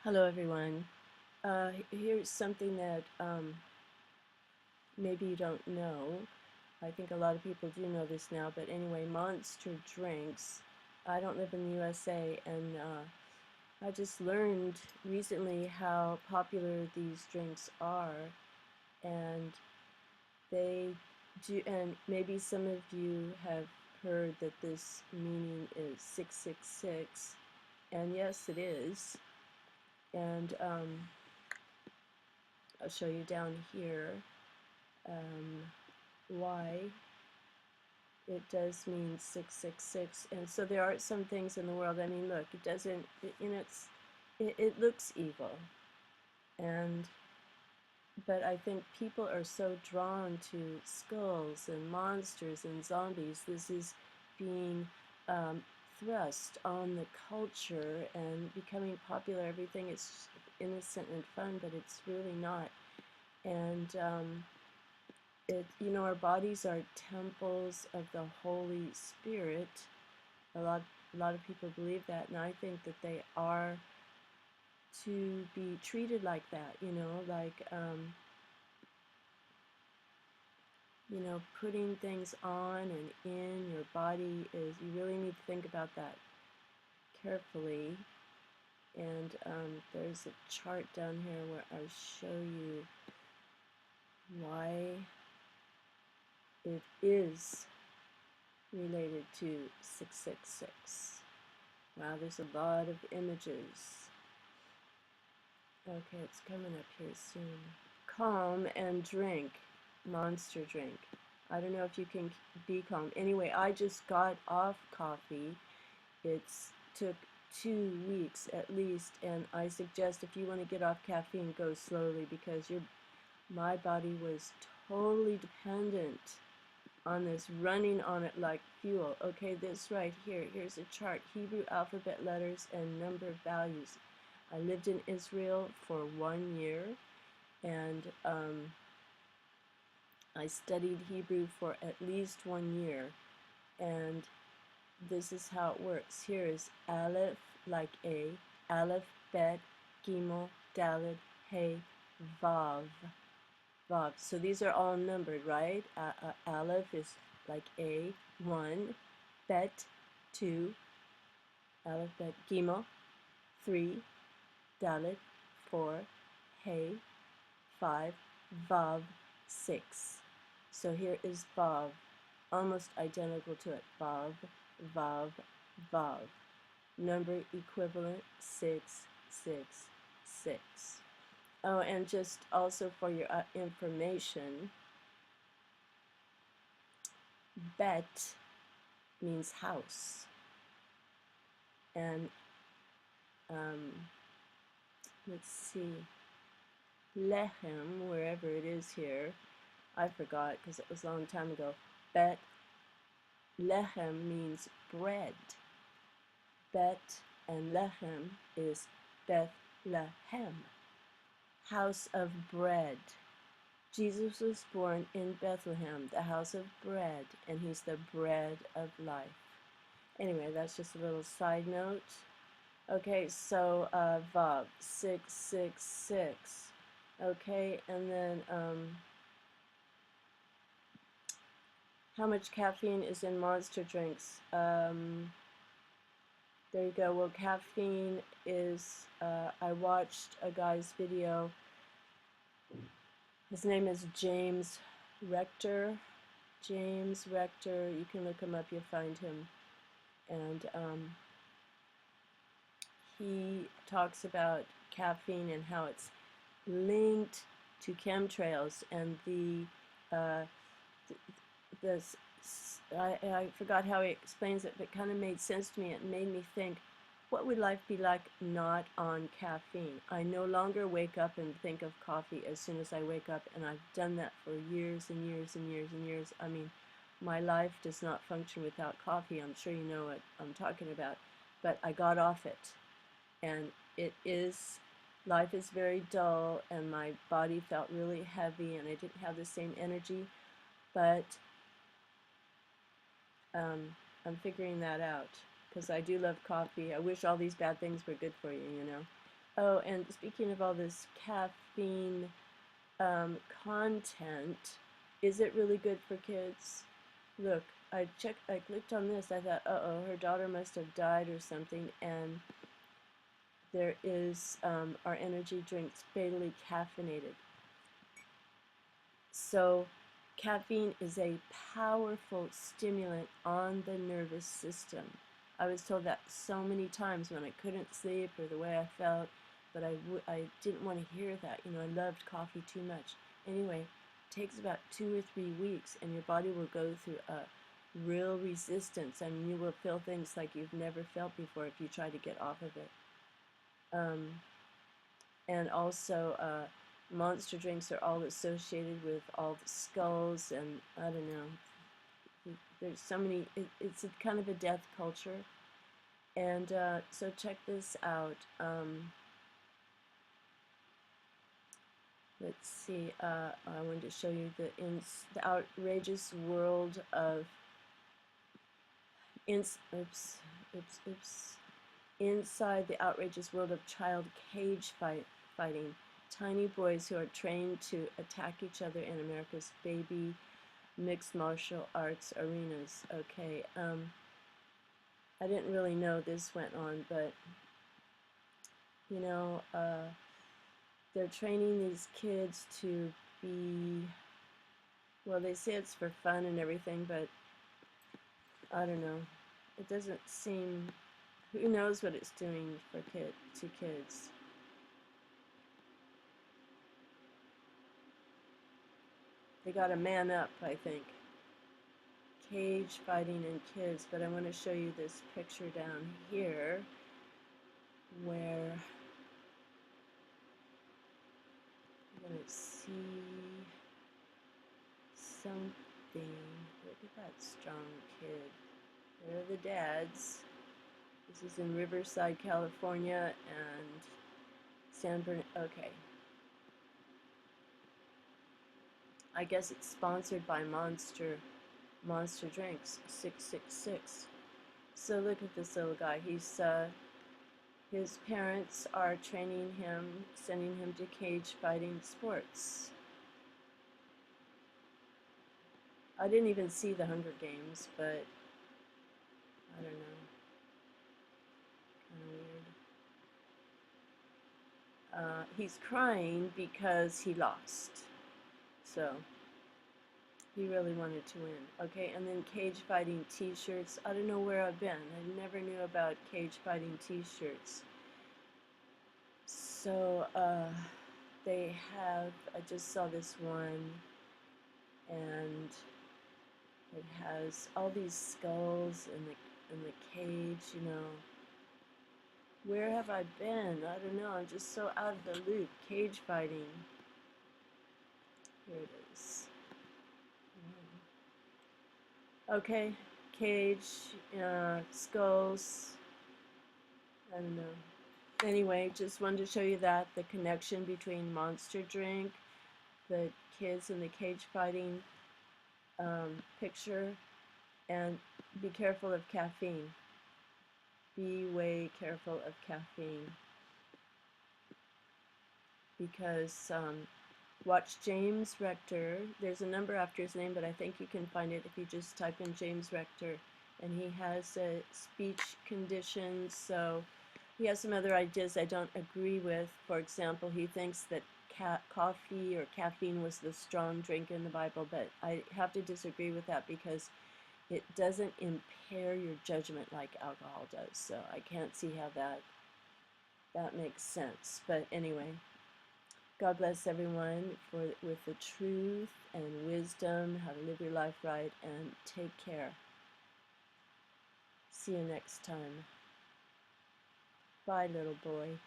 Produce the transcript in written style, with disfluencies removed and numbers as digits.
Hello, everyone. Here's something that maybe you don't know. I think a lot of people do know this now, but anyway, Monster drinks. I don't live in the USA, and I just learned recently how popular these drinks are, and they do, and maybe some of you have heard that this meaning is 666, and yes, it is. And I'll show you down here um, why it does mean 666. And so there are some things in the world. I mean, look, it doesn't, it looks evil. And but I think people are so drawn to skulls and monsters and zombies. This is being um, thrust on the culture and becoming popular. Everything is innocent and fun, but it's really not. And our bodies are temples of the Holy Spirit. A lot of people believe that, and I think that they are to be treated like that. Putting things on and in your body is, you really need to think about that carefully. And there's a chart down here where I show you why it is related to 666. Wow, there's a lot of images. Okay, it's coming up here soon. Calm and drink. Monster drink. I don't know if you can be calm. Anyway, I just got off coffee. It's took 2 weeks at least, and I suggest if you want to get off caffeine, go slowly, because my body was totally dependent on this, running on it like fuel. Okay, this right here, here's a chart: Hebrew alphabet letters and number values. I lived in Israel for 1 year, and I studied Hebrew for at least 1 year, and this is how it works. Here is Aleph, like A, Aleph, Bet, Gimel, Dalet, Hey, Vav. Vav. So these are all numbered, right? Aleph is like A, 1, Bet, 2, Aleph, Bet, Gimel, 3, Dalet, 4, Hey, 5, Vav, 6. So here is Vav, almost identical to it. Vav, Vav, Vav. Number equivalent 666. Oh, and just also for your information, Bet means house. And let's see, Lechem, wherever it is here, I forgot because it was a long time ago. Bet Lechem means bread. Bet and Lechem is Bethlehem, house of bread. Jesus was born in Bethlehem, the house of bread, and he's the bread of life. Anyway, that's just a little side note. Okay, so Vav, 666. Okay, and then how much caffeine is in Monster drinks? There you go. Well, caffeine is, I watched a guy's video. His name is James Rector. James Rector. You can look him up, you'll find him. And he talks about caffeine and how it's linked to chemtrails, and I forgot how he explains it, but it kind of made sense to me. It made me think, what would life be like not on caffeine? I no longer wake up and think of coffee as soon as I wake up, and I've done that for years and years and years and years. I mean, my life does not function without coffee. I'm sure you know what I'm talking about. But I got off it, and life is very dull, and my body felt really heavy, and I didn't have the same energy. But I'm figuring that out, because I do love coffee. I wish all these bad things were good for you, you know. Oh, and speaking of all this caffeine content, is it really good for kids? Look, I clicked on this, I thought, uh-oh, her daughter must have died or something, and there is, our energy drinks fatally caffeinated. So, caffeine is a powerful stimulant on the nervous system. I was told that so many times when I couldn't sleep or the way I felt, but I didn't want to hear that. You know, I loved coffee too much. Anyway, it takes about 2 or 3 weeks, and your body will go through a real resistance, and you will feel things like you've never felt before if you try to get off of it. And also, monster drinks are all associated with all the skulls, and I don't know. There's so many. It's a kind of a death culture, and so check this out. Let's see. I wanted to show you the outrageous world of inside the outrageous world of child cage fighting. Tiny boys who are trained to attack each other in America's baby mixed martial arts arenas. Okay, I didn't really know this went on, but you know, they're training these kids to be, well, they say it's for fun and everything, but I don't know. It doesn't seem, who knows what it's doing for kids. They got to man up, I think. Cage fighting and kids, but I want to show you this picture down here where I'm going to see something. Look at that strong kid. There are the dads. This is in Riverside, California, and San Bernardino. Okay. I guess it's sponsored by Monster Drinks 666. So look at this little guy. His parents are training him, sending him to cage fighting sports. I didn't even see the Hunger Games, but I don't know. Kind of weird. He's crying because he lost. So he really wanted to win. Okay, and then cage fighting t-shirts. I don't know where I've been. I never knew about cage fighting t-shirts. So they have, I just saw this one, and it has all these skulls in the cage, you know. Where have I been? I don't know. I'm just so out of the loop. Cage fighting. Here it is. Okay, cage, skulls. I don't know. Anyway, just wanted to show you that the connection between Monster Drink, the kids in the cage fighting picture, and be careful of caffeine. Be way careful of caffeine, because watch James Rector. There's a number after his name, but I think you can find it if you just type in James Rector, and he has speech conditions, so he has some other ideas I don't agree with. For example, he thinks that coffee or caffeine was the strong drink in the Bible, but I have to disagree with that because it doesn't impair your judgment like alcohol does. So I can't see how that makes sense. But anyway, God bless everyone with the truth and wisdom, how to live your life right, and take care. See you next time. Bye, little boy.